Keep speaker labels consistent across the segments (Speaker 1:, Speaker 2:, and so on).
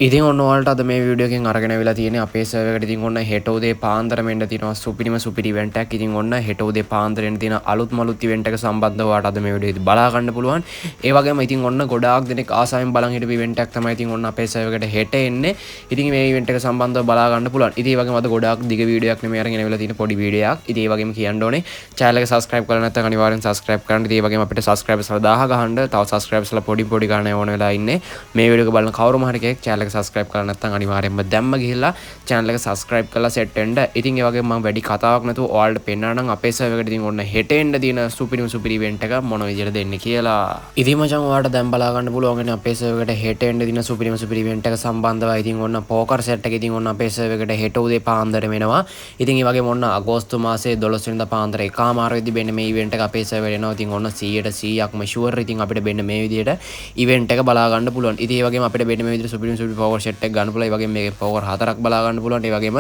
Speaker 1: ඉතින් ඔන්න ඔයාලට අද මේ වීඩියෝ එකෙන් අරගෙන වෙලා තියෙන්නේ අපේ සර්වර් එකට ඉතින් ඔන්න හෙට උදේ පාන්දරම එන්න තියෙනවා සුපිරි ඉවෙන්ට් එකක්. ඉතින් ඔන්න හෙට උදේ පාන්දර එන්න තියෙන අලුත් ඉවෙන්ට් එක සම්බන්ධව ඔයාලට අද මේ වීඩියෝ එකේ බලා ගන්න පුළුවන්. ඒ වගේම ඉතින් ඔන්න ගොඩාක් දෙනෙක් ආසාවෙන් බලන් හිටපු ඉවෙන්ට් එකක් තමයි ඉතින් ඔන්න අපේ සර්වර් එකට හෙට එන්නේ. ඉතින් මේ ඉවෙන්ට් එක සම්බන්ධව බලා ගන්න පුළුවන්. ඉතින් ඒ වගේම අද ගොඩාක් දිග වීඩියෝ එකක් නෙමෙයි අරගෙන වෙලා තියෙන පොඩි වීඩියෝ එකක්. ඉතින් ඒ වගේම කියන්න ඕනේ channel එක subscribe කරලා නැත්නම් අනිවාර්යෙන් subscribe කරන්න. ඉතින් ඒ වගේම අපිට subscribers 1000 ගහන්න තව subscribers ලා පොඩි ගානේ ඕන වෙලා ඉන්නේ. මේ වීඩියෝ එක බලන කවුරුම හරි කෙනෙක් channel එක subscribe කරලා නැත්නම් අනිවාර්යෙන්ම දැම්ම ගිහිල්ලා channel එක subscribe කරලා set වෙන්න. ඉතින් ඒ වගේම මම වැඩි කතාවක් නැතුව ඔයාලට පෙන්නනවා නම් අපේ server එකට ඉතින් ඔන්න හෙට එන්න තියෙන සුපිරි event එක මොන විදිහට දෙන්නේ කියලා. ඉතින් මචං ඔයාලට දැන් බලා ගන්න පුළුවන් ඉන්නේ අපේ server එකට හෙට එන්න තියෙන සුපිරි event එක සම්බන්ධව. ඉතින් ඔන්න poker set එක ඉතින් ඔන්න අපේ server එකට හෙට උදේ පාන්දර වෙනවා. ඉතින් ඒ වගේම ඔන්න අගෝස්තු මාසේ 12 වෙනිදා පාන්දර 1:00 වෙද්දි වෙන්නේ මේ event එක අපේ server එනවා. ඉතින් ඔන්න 100%ක්ම sure ඉතින් අපිට වෙන්නේ මේ විදිහට event එක බලා ගන්න පුළුවන්. ඉතින් ඒ වගේම අපිට වෙන්නේ මේ විදිහට සුපිරි poker set එක ගන්න පුළුවන්. ඒ වගේම මේකේ power 4ක් බලා ගන්න පුළුවන්. ඒ වගේම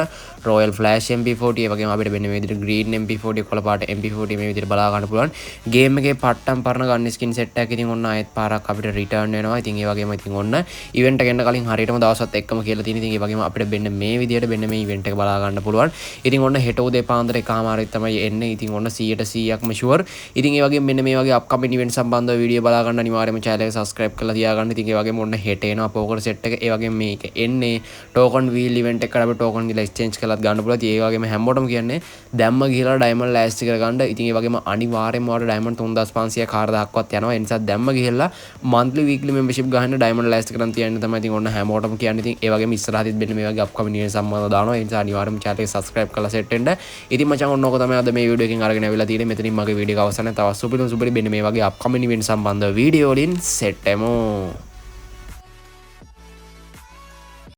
Speaker 1: Royal Flash MP40 ඒ වගේම අපිට වෙන්නේ මේ විදිහට green MP40 කොළ පාට MP40 මේ විදිහට බලා ගන්න පුළුවන්. ගේම් එකේ පට්ටම් පරණ ගන්න ස්කින් සෙට් එකක් ඉතින් ඔන්න ආයෙත් පාරක් අපිට රිටර්න් වෙනවා. ඉතින් ඒ වගේම ඉතින් ඔන්න ඉවෙන්ට් එක එන්න කලින් හරියටම දවසත් එක්කම කියලා තියෙන. ඉතින් ඒ වගේම අපිට වෙන්නේ මේ විදිහට වෙන්නේ මේ ඉවෙන්ට් එක බලා ගන්න පුළුවන්. ඉතින් ඔන්න හෙට උදේ පාන්දර 1:00 තමයි එන්නේ. ඉතින් ඔන්න 100%ක්ම sure. ඉතින් ඒ වගේම මෙන්න මේ වගේ අප්කමින් ඉවෙන්ට් සම්බන්ධව වීඩියෝ බලා ගන්න අනිවාර්යයෙන්ම channel එක subscribe කරලා තියාගන්න. ඉතින් ඒ වගේම ඔන්න හෙට එනවා poker set එක. ඒ වගේම මේක එන්නේ token wheel event එකකට අපි token ගිහලා exchange කරලාත් ගන්න පුළුවන්. ඉතින් ඒ වගේම හැමෝටම කියන්නේ දැම්ම ගිහලා diamond ලෑස්ති කරගන්න. ඉතින් ඒ වගේම අනිවාර්යයෙන්ම ඔයාලට diamond 3500 4000ක්වත් යනවා. ඒ නිසා දැම්ම ගිහලා monthly weekly membership ගහන්න diamond ලෑස්ති කරන් තියන්න තමයි ඉතින් ඔන්න හැමෝටම කියන්නේ. ඉතින් ඒ වගේම ඉස්සරහදීත් වෙන්න මේ වගේ upcoming event සම්බන්ධව දානවා. ඒ නිසා අනිවාර්යයෙන්ම channel එක subscribe කරලා set වෙන්න. ඉතින් මචං ඔන්න ඕක තමයි අද මේ වීඩියෝ එකෙන් අරගෙන ආවිලා තියෙන්නේ. මෙතනින් මගේ වීඩියෝ එක අවසන්. තවත් සුපිරි වෙන්න මේ වගේ upcoming event සම්බන්ධව වීඩියෝ වලින් set වෙමු.